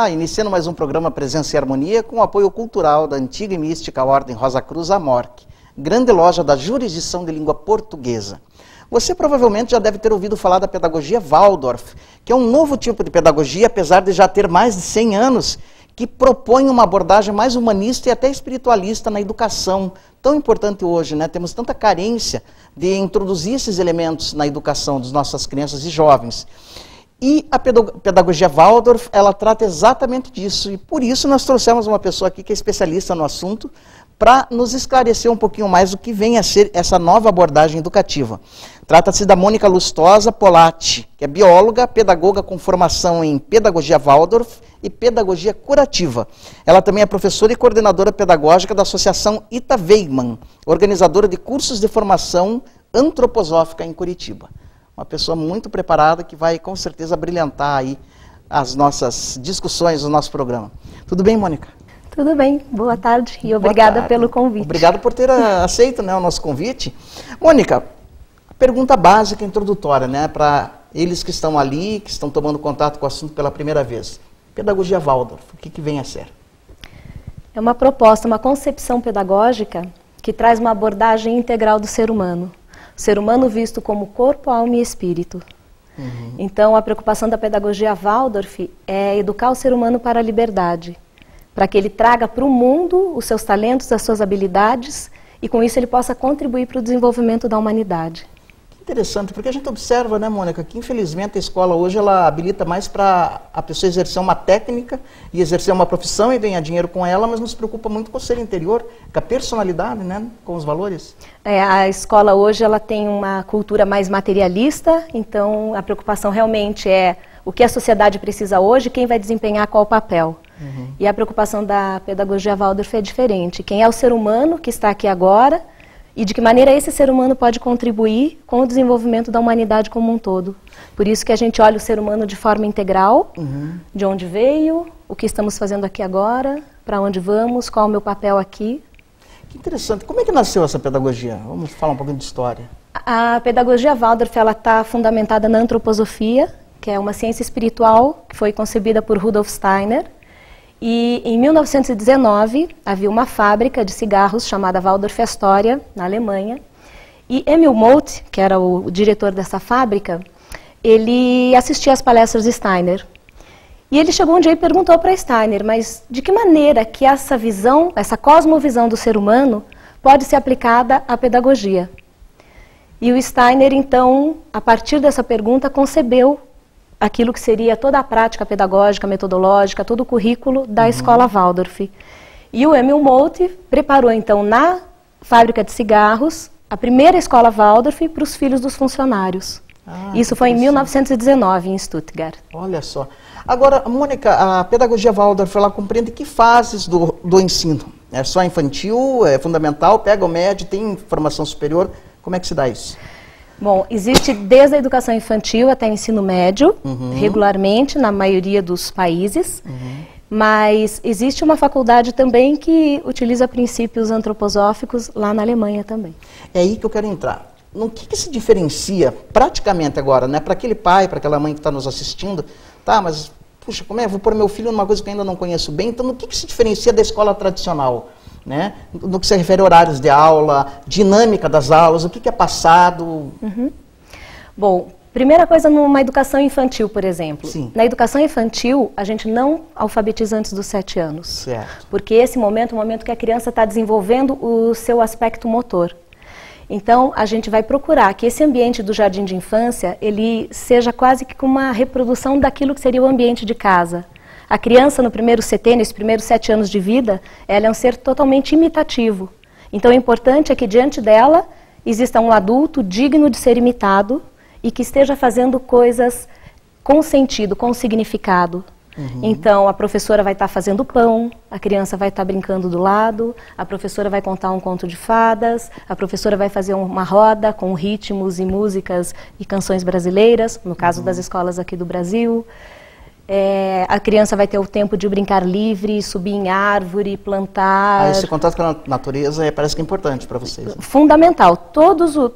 Olá, iniciando mais um programa Presença e Harmonia com o apoio cultural da antiga e mística Ordem Rosa Cruz Amorque, grande loja da jurisdição de língua portuguesa. Você provavelmente já deve ter ouvido falar da pedagogia Waldorf, que é um novo tipo de pedagogia, apesar de já ter mais de 100 anos, que propõe uma abordagem mais humanista e até espiritualista na educação, tão importante hoje, né? Temos tanta carência de introduzir esses elementos na educação das nossas crianças e jovens. E a pedagogia Waldorf, ela trata exatamente disso, e por isso nós trouxemos uma pessoa aqui que é especialista no assunto, para nos esclarecer um pouquinho mais o que vem a ser essa nova abordagem educativa. Trata-se da Mônica Lustosa Polatti, que é bióloga, pedagoga com formação em pedagogia Waldorf e pedagogia curativa. Ela também é professora e coordenadora pedagógica da Associação Ita Weiman, organizadora de cursos de formação antroposófica em Curitiba. Uma pessoa muito preparada que vai com certeza brilhantar aí as nossas discussões do nosso programa. Tudo bem, Mônica? Tudo bem, boa tarde e obrigada pelo convite. Obrigado por ter aceito, né, o nosso convite. Mônica, pergunta básica, introdutória, né, para eles que estão ali, que estão tomando contato com o assunto pela primeira vez. Pedagogia Waldorf, o que vem a ser? É uma proposta, uma concepção pedagógica que traz uma abordagem integral do ser humano. O ser humano visto como corpo, alma e espírito. Então, a preocupação da pedagogia Waldorf é educar o ser humano para a liberdade, para que ele traga para o mundo os seus talentos, as suas habilidades, e com isso ele possa contribuir para o desenvolvimento da humanidade. Que interessante, porque a gente observa, né, Mônica, que infelizmente a escola hoje ela habilita mais para a pessoa exercer uma técnica e exercer uma profissão e ganhar dinheiro com ela, mas não se preocupa muito com o ser interior, com a personalidade, né, com os valores. A escola hoje ela tem uma cultura mais materialista, então a preocupação realmente é o que a sociedade precisa hoje, quem vai desempenhar qual papel. E a preocupação da pedagogia Waldorf é diferente. Quem é o ser humano que está aqui agora e de que maneira esse ser humano pode contribuir com o desenvolvimento da humanidade como um todo. Por isso que a gente olha o ser humano de forma integral, de onde veio, o que estamos fazendo aqui agora, para onde vamos, qual é o meu papel aqui. Que interessante. Como é que nasceu essa pedagogia? Vamos falar um pouquinho de história. A pedagogia Waldorf está fundamentada na antroposofia, que é uma ciência espiritual que foi concebida por Rudolf Steiner. E em 1919 havia uma fábrica de cigarros chamada Waldorf Astoria, na Alemanha, e Emil Moltke, que era o diretor dessa fábrica, ele assistia às palestras de Steiner. E ele chegou um dia e perguntou para Steiner, mas de que maneira que essa visão, essa cosmovisão do ser humano pode ser aplicada à pedagogia? E o Steiner, então, a partir dessa pergunta, concebeu aquilo que seria toda a prática pedagógica, metodológica, todo o currículo da escola Waldorf. E o Emil Moltke preparou, então, na fábrica de cigarros, a primeira escola Waldorf para os filhos dos funcionários. Isso foi em 1919, em Stuttgart. Olha só. Agora, Mônica, a pedagogia Waldorf, ela compreende que fases do ensino? É só infantil, é fundamental, pega o médio, tem formação superior? Como é que se dá isso? Bom, existe desde a educação infantil até o ensino médio, regularmente, na maioria dos países, mas existe uma faculdade também que utiliza princípios antroposóficos lá na Alemanha também. É aí que eu quero entrar. No que se diferencia praticamente agora, né, para aquele pai, para aquela mãe que está nos assistindo, tá, mas, puxa, como é, vou pôr meu filho numa coisa que eu ainda não conheço bem, então no que se diferencia da escola tradicional? Né? No que se refere a horários de aula, dinâmica das aulas, o que é passado? Bom, primeira coisa numa educação infantil, por exemplo. Sim. Na educação infantil, a gente não alfabetiza antes dos 7 anos. Certo. Porque esse momento é o momento que a criança está desenvolvendo o seu aspecto motor. Então, a gente vai procurar que esse ambiente do jardim de infância, ele seja quase que uma reprodução daquilo que seria o ambiente de casa. A criança, no primeiro CT, nesses primeiros 7 anos de vida, ela é um ser totalmente imitativo. Então, o importante é que, diante dela, exista um adulto digno de ser imitado e que esteja fazendo coisas com sentido, com significado. Então, a professora vai estar fazendo pão, a criança vai estar brincando do lado, a professora vai contar um conto de fadas, a professora vai fazer uma roda com ritmos e músicas e canções brasileiras, no caso das escolas aqui do Brasil. A criança vai ter o tempo de brincar livre, subir em árvore, plantar. Esse contato com a natureza parece que é importante para vocês. Né? Fundamental. Todo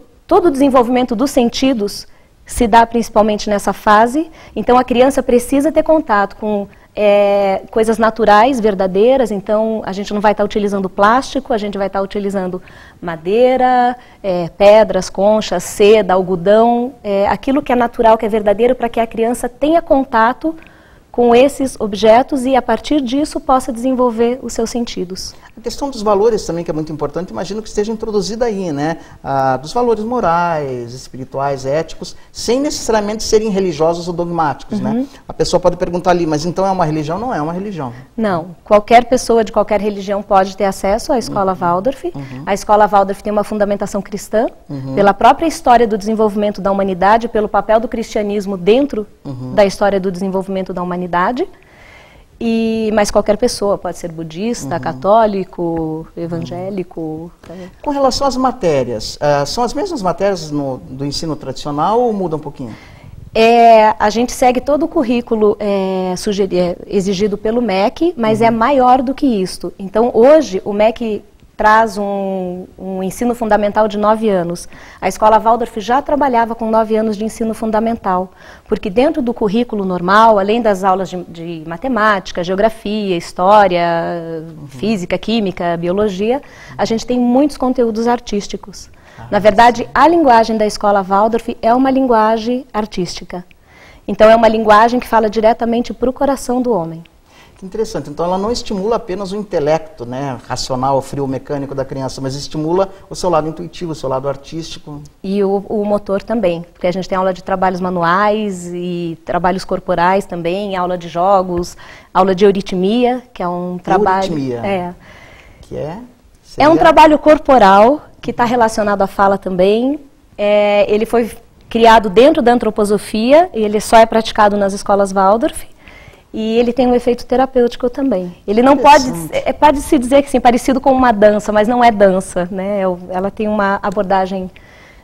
o desenvolvimento dos sentidos se dá principalmente nessa fase. Então a criança precisa ter contato com coisas naturais, verdadeiras, então a gente não vai estar utilizando plástico, a gente vai estar utilizando madeira, pedras, conchas, seda, algodão, aquilo que é natural, que é verdadeiro, para que a criança tenha contato com esses objetos e a partir disso possa desenvolver os seus sentidos. A questão dos valores também, que é muito importante, imagino que esteja introduzida aí, né? Dos valores morais, espirituais, éticos, sem necessariamente serem religiosos ou dogmáticos, né? A pessoa pode perguntar ali, mas então é uma religião? Não é uma religião. Não. Qualquer pessoa de qualquer religião pode ter acesso à Escola Waldorf. A Escola Waldorf tem uma fundamentação cristã, pela própria história do desenvolvimento da humanidade, pelo papel do cristianismo dentro da história do desenvolvimento da humanidade. Mas qualquer pessoa, pode ser budista, católico, evangélico. Com relação às matérias, são as mesmas matérias do ensino tradicional ou muda um pouquinho? A gente segue todo o currículo exigido pelo MEC, mas é maior do que isto. Então, hoje, o MEC traz um ensino fundamental de 9 anos. A Escola Waldorf já trabalhava com 9 anos de ensino fundamental, porque dentro do currículo normal, além das aulas de matemática, geografia, história, física, química, biologia, a gente tem muitos conteúdos artísticos. Na verdade, a linguagem da Escola Waldorf é uma linguagem artística. Então, é uma linguagem que fala diretamente para o coração do homem. Interessante. Então, ela não estimula apenas o intelecto, né, racional, frio, mecânico da criança, mas estimula o seu lado intuitivo, o seu lado artístico. E o motor também, porque a gente tem aula de trabalhos manuais e trabalhos corporais também, aula de jogos, aula de euritmia, que é um trabalho... Euritmia? Que é? É um trabalho corporal que está relacionado à fala também. Ele foi criado dentro da antroposofia e ele só é praticado nas escolas Waldorf. E ele tem um efeito terapêutico também. Ele não pode-se dizer que sim, parecido com uma dança, mas não é dança, né? Ela tem uma abordagem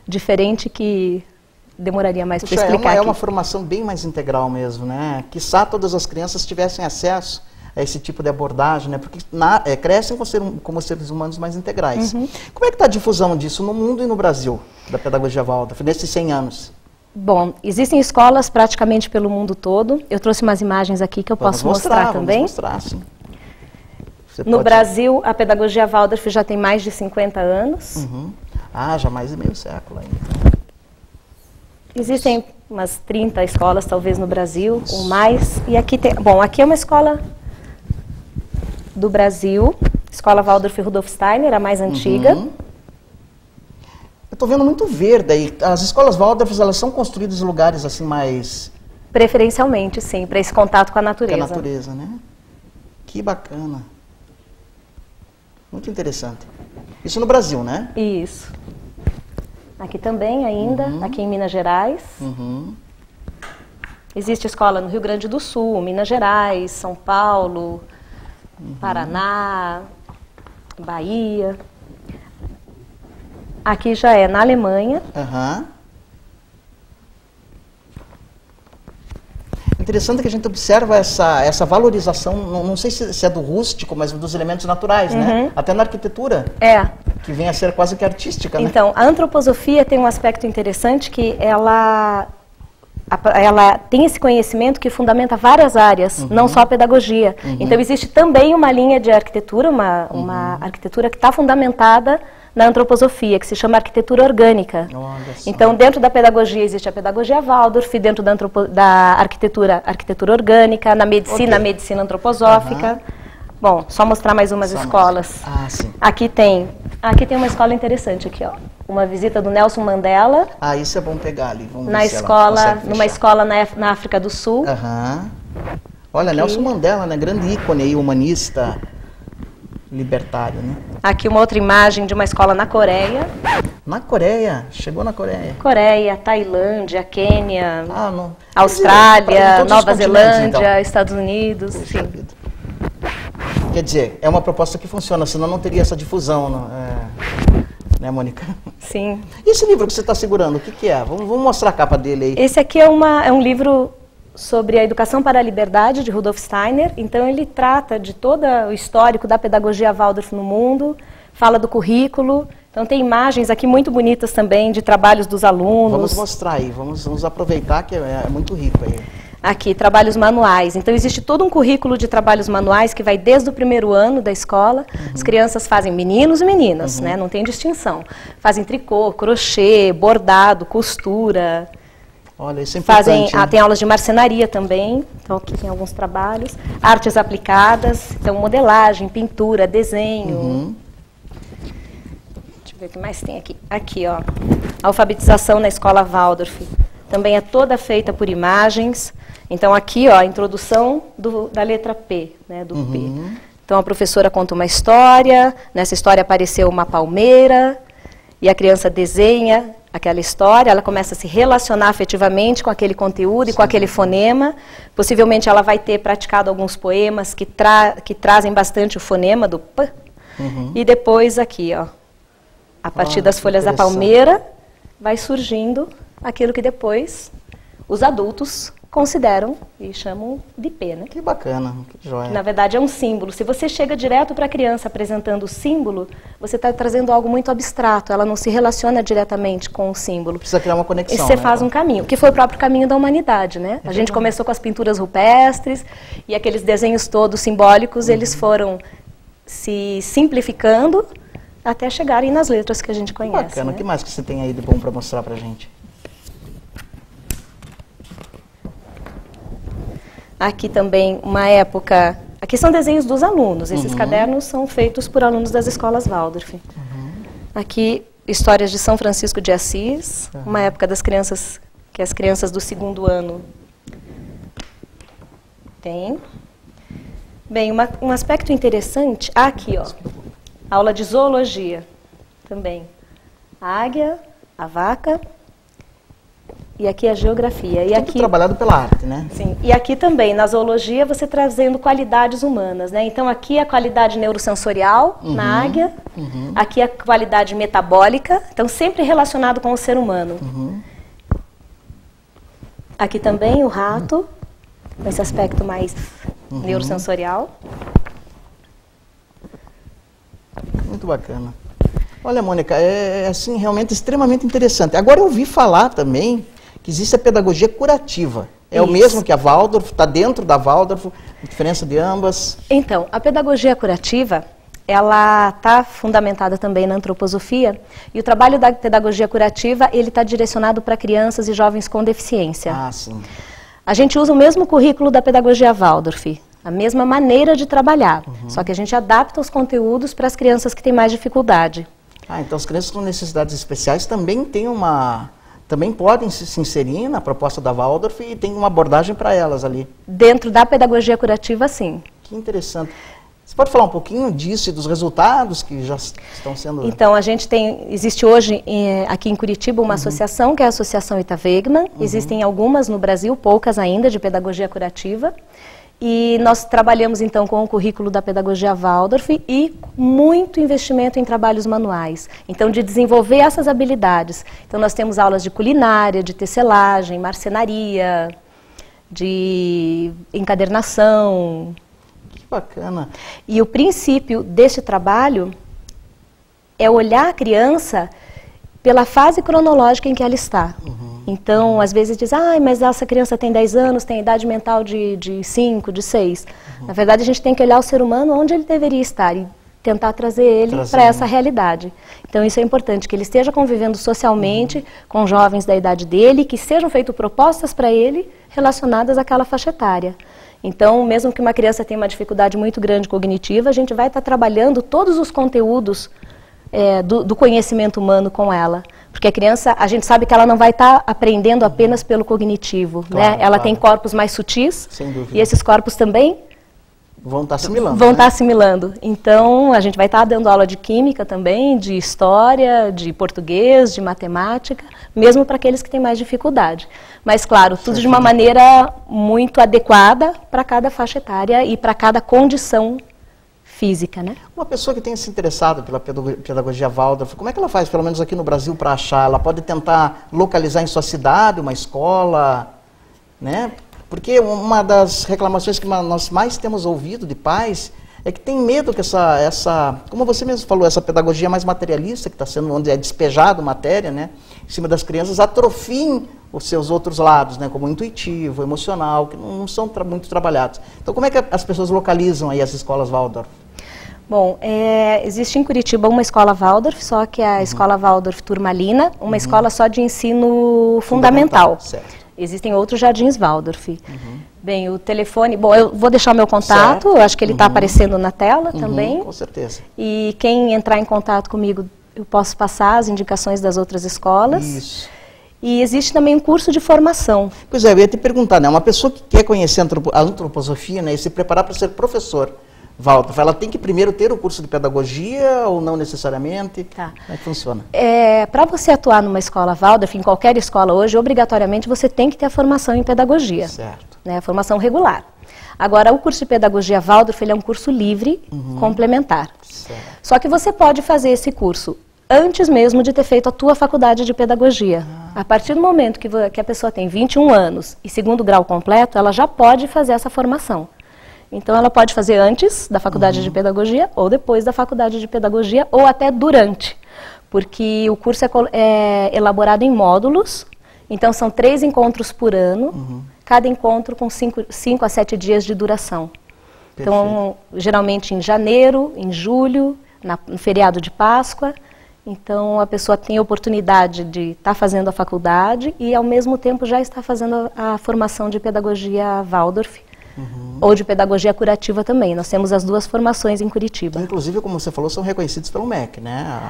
diferente que demoraria mais para explicar. É uma formação bem mais integral mesmo, né? Quiçá todas as crianças tivessem acesso a esse tipo de abordagem, né? Porque crescem como seres humanos mais integrais. Como é que está a difusão disso no mundo e no Brasil, da pedagogia Waldorf, nesses 100 anos? Bom, existem escolas praticamente pelo mundo todo. Eu trouxe umas imagens aqui que eu posso mostrar também. Vamos mostrar, sim. No Brasil, a pedagogia Waldorf já tem mais de 50 anos. Já mais de meio século ainda. Existem umas 30 escolas, talvez, no Brasil, ou mais. E aqui tem... Bom, aqui é uma escola do Brasil, Escola Waldorf Rudolf Steiner, a mais antiga. Estou vendo muito verde aí. As escolas Waldorf, elas são construídas em lugares assim mais... Preferencialmente, sim, para esse contato com a natureza. Com a natureza, né? Que bacana. Muito interessante. Isso no Brasil, né? Isso. Aqui também ainda, aqui em Minas Gerais. Existe escola no Rio Grande do Sul, Minas Gerais, São Paulo, Paraná, Bahia... Aqui já é na Alemanha. Interessante que a gente observa essa valorização, não sei se é do rústico, mas dos elementos naturais, né? Até na arquitetura. Que vem a ser quase que artística, né? Então, a antroposofia tem um aspecto interessante que ela tem esse conhecimento que fundamenta várias áreas, não só a pedagogia. Então, existe também uma linha de arquitetura, uma arquitetura que está fundamentada na antroposofia, que se chama arquitetura orgânica. Então, dentro da pedagogia existe a pedagogia Waldorf, dentro da arquitetura orgânica, na medicina, a medicina antroposófica. Bom, só mostrar mais umas escolas. Sim. Aqui tem uma escola interessante aqui, ó. Uma visita do Nelson Mandela. Isso é bom pegar ali. Vamos numa escola na África do Sul. Olha, Nelson Mandela, né? Grande ícone aí, humanista, libertário, né? Aqui uma outra imagem de uma escola na Coreia. Na Coreia? Chegou na Coreia? Coreia, Tailândia, Quênia, Austrália, Nova Zelândia, então. Estados Unidos. Sim. Quer dizer, é uma proposta que funciona, senão não teria essa difusão, né, Mônica? Sim. E esse livro que você está segurando, o que é? Vamos mostrar a capa dele aí. Esse aqui é um livro sobre a educação para a liberdade, de Rudolf Steiner. Então, ele trata de todo o histórico da pedagogia Waldorf no mundo, fala do currículo. Então, tem imagens aqui muito bonitas também de trabalhos dos alunos. Vamos mostrar aí, vamos aproveitar que é muito rico aí. Aqui, trabalhos manuais. Então, existe todo um currículo de trabalhos manuais que vai desde o primeiro ano da escola. As crianças fazem, meninos e meninas, né? Não tem distinção. Fazem tricô, crochê, bordado, costura. Olha, isso é importante. Tem aulas de marcenaria também. Então, aqui tem alguns trabalhos. Artes aplicadas, então modelagem, pintura, desenho. Deixa eu ver o que mais tem aqui. Aqui, ó. Alfabetização na escola Waldorf. Também é toda feita por imagens. Então, aqui, ó, a introdução da letra P, né, do P. Então, a professora conta uma história, nessa história apareceu uma palmeira, e a criança desenha aquela história, ela começa a se relacionar afetivamente com aquele conteúdo e com aquele fonema. Possivelmente, ela vai ter praticado alguns poemas que trazem bastante o fonema do P. E depois, aqui, ó, a partir das folhas da palmeira, vai surgindo aquilo que depois os adultos consideram e chamam de P, né? Que bacana, que joia. Na verdade é um símbolo. Se você chega direto para a criança apresentando o símbolo, você está trazendo algo muito abstrato, ela não se relaciona diretamente com o símbolo. Precisa criar uma conexão, e você né? faz um caminho, que foi o próprio caminho da humanidade, né? A gente começou com as pinturas rupestres e aqueles desenhos todos simbólicos, eles foram se simplificando até chegarem nas letras que a gente conhece. Bacana, né? o que mais que você tem aí de bom para mostrar para a gente? Aqui também uma época... Aqui são desenhos dos alunos. Esses cadernos são feitos por alunos das escolas Waldorf. Aqui, histórias de São Francisco de Assis. Uma época das crianças, que as crianças do 2º ano têm. Bem, um aspecto interessante... Aqui, ó. Aula de zoologia também. A águia, a vaca... E aqui a geografia. E aqui trabalhado pela arte, né? Sim. E aqui também, na zoologia, você trazendo qualidades humanas, né? Então, aqui a qualidade neurosensorial, na águia. Aqui a qualidade metabólica. Então, sempre relacionado com o ser humano. Aqui também o rato, com esse aspecto mais neurosensorial. Muito bacana. Olha, Mônica, é assim, realmente extremamente interessante. Agora eu ouvi falar também que existe a pedagogia curativa. É o mesmo que a Waldorf, está dentro da Waldorf, a diferença de ambas? Então, a pedagogia curativa, ela está fundamentada também na antroposofia, e o trabalho da pedagogia curativa, ele está direcionado para crianças e jovens com deficiência. Ah, sim. A gente usa o mesmo currículo da pedagogia Waldorf, a mesma maneira de trabalhar, só que a gente adapta os conteúdos para as crianças que têm mais dificuldade. Ah, então as crianças com necessidades especiais também também podem se inserir na proposta da Waldorf e tem uma abordagem para elas ali. Dentro da pedagogia curativa, sim. Que interessante. Você pode falar um pouquinho disso e dos resultados que já estão sendo... Então, existe hoje aqui em Curitiba uma associação, que é a Associação Ita Wegman. Existem algumas no Brasil, poucas ainda, de pedagogia curativa. E nós trabalhamos, então, com o currículo da pedagogia Waldorf e muito investimento em trabalhos manuais. Então, de desenvolver essas habilidades. Então, nós temos aulas de culinária, de tecelagem, marcenaria, de encadernação. Que bacana. E o princípio deste trabalho é olhar a criança pela fase cronológica em que ela está. Então, às vezes diz, mas essa criança tem 10 anos, tem idade mental de 5, de 6. Na verdade, a gente tem que olhar o ser humano onde ele deveria estar e tentar trazer ele para essa realidade. Então, isso é importante, que ele esteja convivendo socialmente com jovens da idade dele, que sejam feitas propostas para ele relacionadas àquela faixa etária. Então, mesmo que uma criança tenha uma dificuldade muito grande cognitiva, a gente vai estar trabalhando todos os conteúdos do conhecimento humano com ela. Porque a criança, a gente sabe que ela não vai estar aprendendo apenas pelo cognitivo, claro, né? Ela tem corpos mais sutis, sem dúvida, e esses corpos também vão estar assimilando. Vão estar assimilando. Então, a gente vai estar dando aula de química também, de história, de português, de matemática, mesmo para aqueles que têm mais dificuldade. Mas, claro, tudo de uma maneira muito adequada para cada faixa etária e para cada condição física, né? Uma pessoa que tenha se interessado pela pedagogia Waldorf, como é que ela faz, pelo menos aqui no Brasil, para achar? Ela pode tentar localizar em sua cidade uma escola, né? Porque uma das reclamações que nós mais temos ouvido de pais é que tem medo que como você mesmo falou, essa pedagogia mais materialista que está sendo, onde é despejado matéria, né, em cima das crianças, atrofiem os seus outros lados, né, como o intuitivo, emocional, que não são muito trabalhados. Então, como é que as pessoas localizam aí as escolas Waldorf? Bom, existe em Curitiba uma escola Waldorf, só que é a escola Waldorf Turmalina, uma escola só de ensino fundamental. Certo. Existem outros jardins Waldorf. Bem, o telefone... Bom, eu vou deixar o meu contato, eu acho que ele está aparecendo na tela também. Com certeza. E quem entrar em contato comigo, eu posso passar as indicações das outras escolas. Isso. E existe também um curso de formação. Pois é, eu ia te perguntar, né? Uma pessoa que quer conhecer a antroposofia, né, e se preparar para ser professor Waldorf, ela tem que primeiro ter o curso de pedagogia ou não necessariamente? Tá. Como é que funciona? Para você atuar numa escola Waldorf, em qualquer escola hoje, obrigatoriamente você tem que ter a formação em pedagogia. Certo. Né, a formação regular. Agora, o curso de pedagogia Waldorf, ele é um curso livre, complementar. Certo. Só que você pode fazer esse curso antes mesmo de ter feito a tua faculdade de pedagogia. A partir do momento que a pessoa tem 21 anos e segundo grau completo, ela já pode fazer essa formação. Então, ela pode fazer antes da faculdade de pedagogia, ou depois da faculdade de pedagogia, ou até durante. Porque o curso é elaborado em módulos, então são 3 encontros por ano, cada encontro com 5 a 7 dias de duração. Perfeito. Então, geralmente em janeiro, em julho, no feriado de Páscoa. Então, a pessoa tem a oportunidade de estar fazendo a faculdade e, ao mesmo tempo, já está fazendo a formação de pedagogia Waldorf, ou de pedagogia curativa também. Nós temos as 2 formações em Curitiba. Inclusive, como você falou, são reconhecidos pelo MEC, né?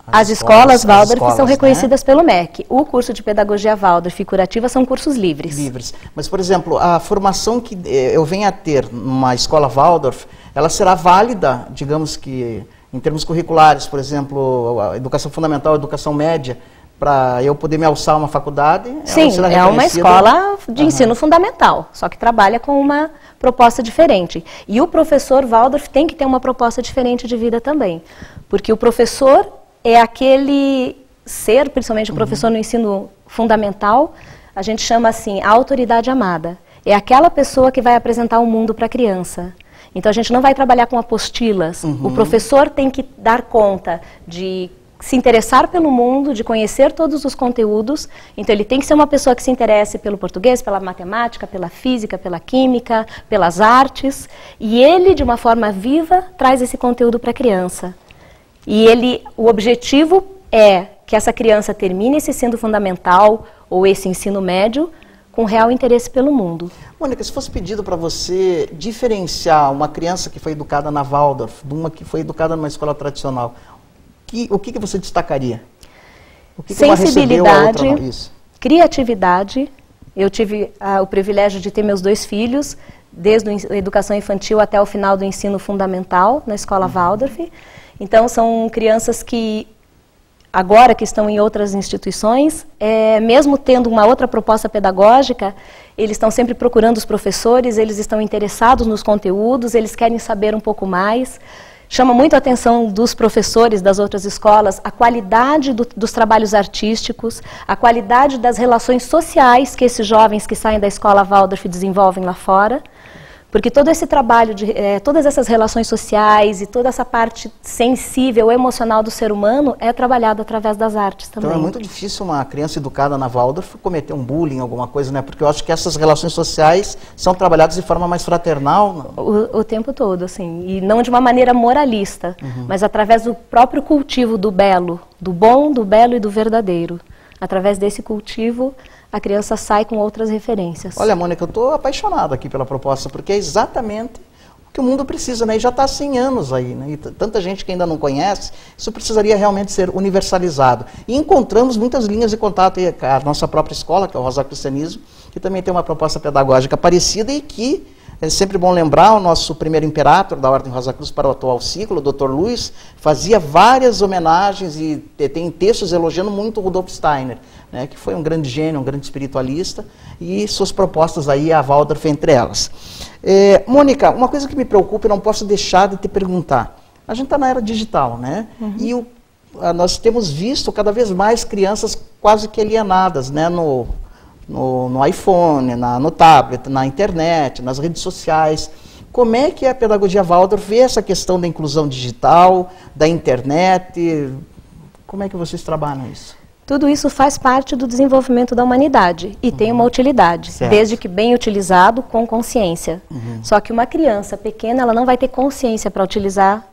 As escolas Waldorf são reconhecidas pelo MEC. O curso de pedagogia Waldorf e curativa são cursos livres. Livres. Mas, por exemplo, a formação que eu venho a ter numa escola Waldorf, ela será válida, digamos que, em termos curriculares, por exemplo, a educação fundamental, a educação média, para eu poder me alçar uma faculdade? Sim, é uma escola de ensino fundamental, só que trabalha com uma proposta diferente. E o professor Waldorf tem que ter uma proposta diferente de vida também, porque o professor é aquele ser, principalmente o professor no ensino fundamental, a gente chama assim, a autoridade amada. É aquela pessoa que vai apresentar o mundo para a criança. Então a gente não vai trabalhar com apostilas. O professor tem que dar conta de se interessar pelo mundo, de conhecer todos os conteúdos. Então ele tem que ser uma pessoa que se interesse pelo português, pela matemática, pela física, pela química, pelas artes. E ele, de uma forma viva, traz esse conteúdo para a criança. E o objetivo é que essa criança termine esse ensino fundamental ou esse ensino médio com real interesse pelo mundo. Mônica, se fosse pedido para você diferenciar uma criança que foi educada na Waldorf de uma que foi educada numa escola tradicional, o que você destacaria? O que sensibilidade, uma recebeu, criatividade. Eu tive o privilégio de ter meus 2 filhos, desde a educação infantil até o final do ensino fundamental, na escola Waldorf. Então, são crianças que, agora que estão em outras instituições, mesmo tendo uma outra proposta pedagógica, eles estão sempre procurando os professores, eles estão interessados nos conteúdos, eles querem saber um pouco mais. Chama muito a atenção dos professores das outras escolas a qualidade dos trabalhos artísticos, a qualidade das relações sociais que esses jovens que saem da escola Waldorf desenvolvem lá fora. Porque todo esse trabalho, todas essas relações sociais e toda essa parte sensível, emocional do ser humano é trabalhado através das artes também. Então é muito difícil uma criança educada na Waldorf cometer um bullying, alguma coisa, né? Porque eu acho que essas relações sociais são trabalhadas de forma mais fraternal. O tempo todo, assim. E não de uma maneira moralista, mas através do próprio cultivo do belo, do bom, do belo e do verdadeiro. Através desse cultivo, a criança sai com outras referências. Olha, Mônica, eu estou apaixonado aqui pela proposta, porque é exatamente o que o mundo precisa, né? E já está há 100 anos aí, né? E tanta gente que ainda não conhece, isso precisaria realmente ser universalizado. E encontramos muitas linhas de contato aí, a nossa própria escola, que é o Rosa Cristianismo, que também tem uma proposta pedagógica parecida e que é sempre bom lembrar, o nosso primeiro imperator da Ordem Rosa Cruz para o atual ciclo, o Dr. Luiz, fazia várias homenagens e tem textos elogiando muito o Rudolf Steiner, né, que foi um grande gênio, um grande espiritualista, e suas propostas aí, a Waldorf entre elas. Mônica, uma coisa que me preocupa e não posso deixar de te perguntar. A gente está na era digital, né? E nós temos visto cada vez mais crianças quase que alienadas, né, no iPhone, no tablet, na internet, nas redes sociais. Como é que a pedagogia Waldorf vê essa questão da inclusão digital, da internet? Como é que vocês trabalham isso? Tudo isso faz parte do desenvolvimento da humanidade e tem uma utilidade, desde que bem utilizado com consciência. Só que uma criança pequena, ela não vai ter consciência para utilizar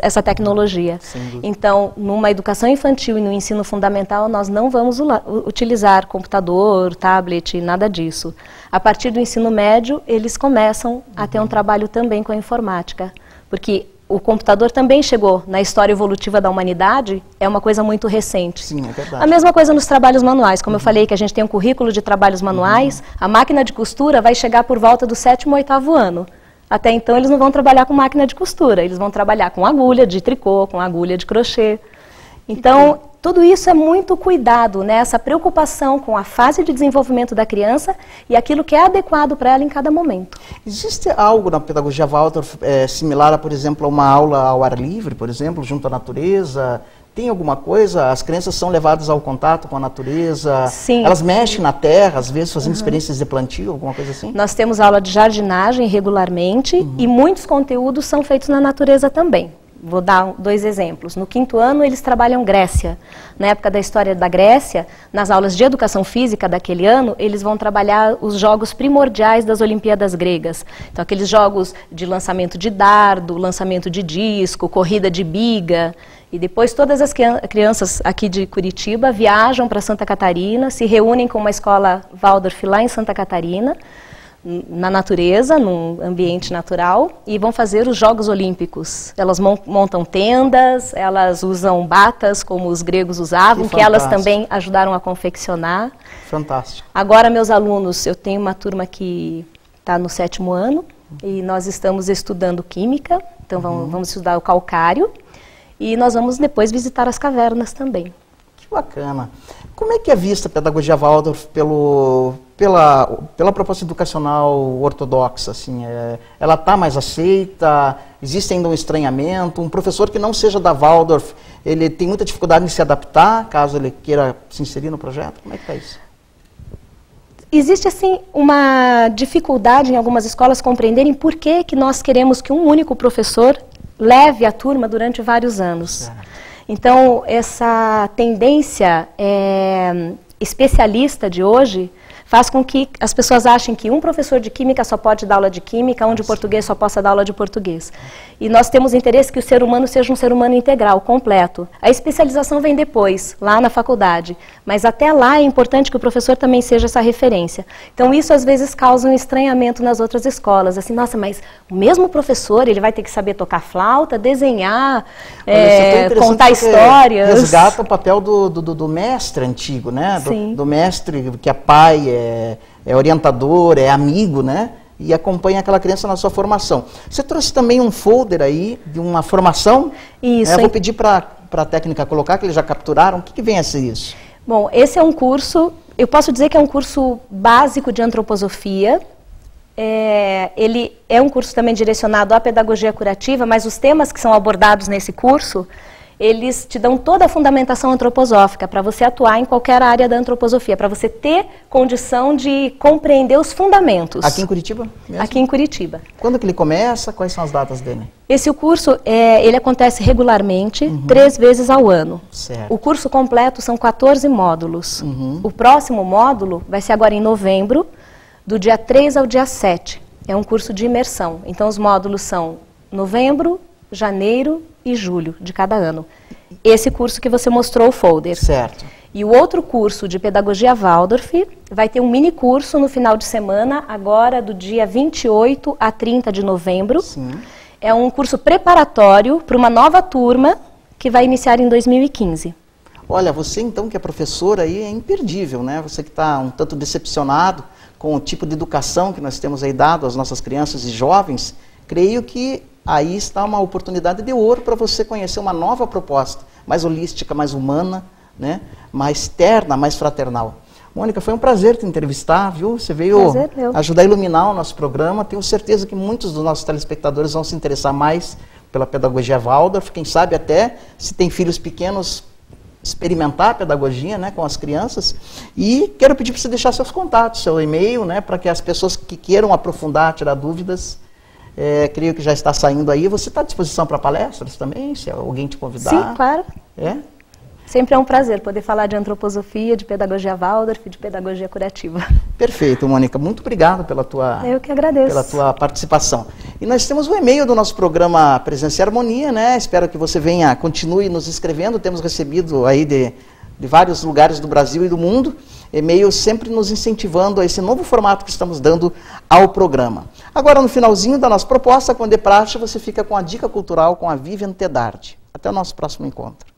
essa tecnologia. Então, numa educação infantil e no ensino fundamental, nós não vamos utilizar computador, tablet, nada disso. A partir do ensino médio, eles começam a ter um trabalho também com a informática, porque o computador também chegou na história evolutiva da humanidade, é uma coisa muito recente. Sim, é verdade. A mesma coisa nos trabalhos manuais, como eu falei que a gente tem um currículo de trabalhos manuais, a máquina de costura vai chegar por volta do 7º, 8º ano. Até então eles não vão trabalhar com máquina de costura, eles vão trabalhar com agulha de tricô, com agulha de crochê. Então, tudo isso é muito cuidado, né? Essa preocupação com a fase de desenvolvimento da criança e aquilo que é adequado para ela em cada momento. Existe algo na pedagogia Waldorf similar a, por exemplo, a uma aula ao ar livre, por exemplo, junto à natureza? Tem alguma coisa? As crianças são levadas ao contato com a natureza? Sim. Elas mexem na terra, às vezes fazendo experiências de plantio, alguma coisa assim? Nós temos aula de jardinagem regularmente e muitos conteúdos são feitos na natureza também. Vou dar 2 exemplos. No 5º ano, eles trabalham Grécia. Na época da história da Grécia, nas aulas de educação física daquele ano, eles vão trabalhar os jogos primordiais das Olimpíadas gregas. Então, aqueles jogos de lançamento de dardo, lançamento de disco, corrida de biga. E depois todas as crianças aqui de Curitiba viajam para Santa Catarina, se reúnem com uma escola Waldorf lá em Santa Catarina, na natureza, num ambiente natural, e vão fazer os Jogos Olímpicos. Elas montam tendas, elas usam batas, como os gregos usavam, que elas também ajudaram a confeccionar. Fantástico. Agora, meus alunos, eu tenho uma turma que está no 7º ano, e nós estamos estudando química, então vamos estudar o calcário, e nós vamos depois visitar as cavernas também. Que bacana. Como é que é vista a pedagogia Waldorf pela proposta educacional ortodoxa? Assim, ela está mais aceita? Existe ainda um estranhamento? Um professor que não seja da Waldorf, ele tem muita dificuldade em se adaptar, caso ele queira se inserir no projeto? Como é que está isso? Existe, assim, uma dificuldade em algumas escolas compreenderem por que nós queremos que um único professor leve a turma durante vários anos. Então, essa tendência especialista de hoje faz com que as pessoas achem que um professor de química só pode dar aula de química, um de português só possa dar aula de português. E nós temos interesse que o ser humano seja um ser humano integral, completo. A especialização vem depois, lá na faculdade. Mas até lá é importante que o professor também seja essa referência. Então isso às vezes causa um estranhamento nas outras escolas. Assim, nossa, mas o mesmo professor, ele vai ter que saber tocar flauta, desenhar, contar histórias. Resgata o papel do mestre antigo, né? Do mestre que é pai, é orientador, é amigo, né? E acompanha aquela criança na sua formação. Você trouxe também um folder aí de uma formação? Isso. Eu vou pedir para a técnica colocar, que eles já capturaram. O que vem a ser isso? Bom, esse é um curso, eu posso dizer que é um curso básico de antroposofia. Ele é um curso também direcionado à pedagogia curativa, mas os temas que são abordados nesse curso, eles te dão toda a fundamentação antroposófica para você atuar em qualquer área da antroposofia, para você ter condição de compreender os fundamentos. Aqui em Curitiba mesmo? Aqui em Curitiba. Quando que ele começa? Quais são as datas dele? Esse curso, ele acontece regularmente, 3 vezes ao ano. Certo. O curso completo são 14 módulos. O próximo módulo vai ser agora em novembro, do dia 3 ao dia 7. É um curso de imersão. Então os módulos são novembro, janeiro e julho de cada ano. Esse curso que você mostrou o folder. Certo. E o outro curso de pedagogia Waldorf vai ter um mini curso no final de semana, agora do dia 28 a 30 de novembro. Sim. É um curso preparatório para uma nova turma que vai iniciar em 2015. Olha, você então que é professora aí é imperdível, né? Você que está um tanto decepcionado com o tipo de educação que nós temos aí dado às nossas crianças e jovens, creio que aí está uma oportunidade de ouro para você conhecer uma nova proposta, mais holística, mais humana, né? Mais terna, mais fraternal. Mônica, foi um prazer te entrevistar, viu? Você veio ajudar a iluminar o nosso programa. Tenho certeza que muitos dos nossos telespectadores vão se interessar mais pela pedagogia Waldorf. Quem sabe até, se tem filhos pequenos, experimentar a pedagogia, né, com as crianças. E quero pedir para você deixar seus contatos, seu e-mail, né, para que as pessoas que queiram aprofundar, tirar dúvidas, creio que já está saindo aí. Você está à disposição para palestras também, se alguém te convidar? Sim, claro. Sempre é um prazer poder falar de antroposofia, de pedagogia Waldorf, de pedagogia curativa. Perfeito, Mônica. Muito obrigado pela tua, Eu que agradeço. Pela tua participação. E nós temos o e-mail do nosso programa Presença e Harmonia, né? Espero que você continue nos escrevendo. Temos recebido aí de vários lugares do Brasil e do mundo e-mails sempre nos incentivando a esse novo formato que estamos dando ao programa. Agora, no finalzinho da nossa proposta, quando é praxe, você fica com a dica cultural com a Vivian Tedardi. Até o nosso próximo encontro.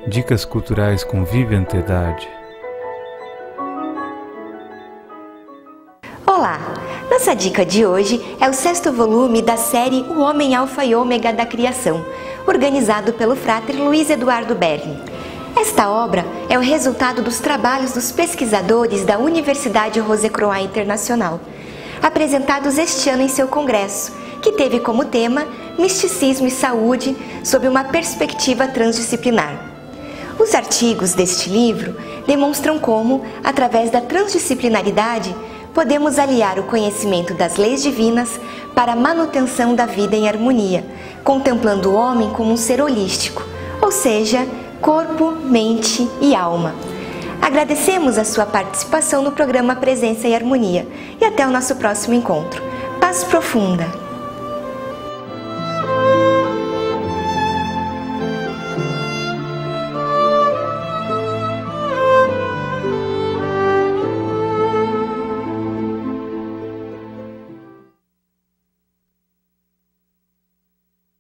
Dicas culturais com Vivian Tedardi. Olá! Nossa dica de hoje é o 6º volume da série O Homem Alfa e Ômega da Criação, organizado pelo Frater Luiz Eduardo Berling. Esta obra é o resultado dos trabalhos dos pesquisadores da Universidade Rose-Croix Internacional, apresentados este ano em seu congresso, que teve como tema Misticismo e Saúde sob uma perspectiva transdisciplinar. Os artigos deste livro demonstram como, através da transdisciplinaridade, podemos aliar o conhecimento das leis divinas para a manutenção da vida em harmonia, contemplando o homem como um ser holístico, ou seja, corpo, mente e alma. Agradecemos a sua participação no programa Presença e Harmonia e até o nosso próximo encontro. Paz profunda!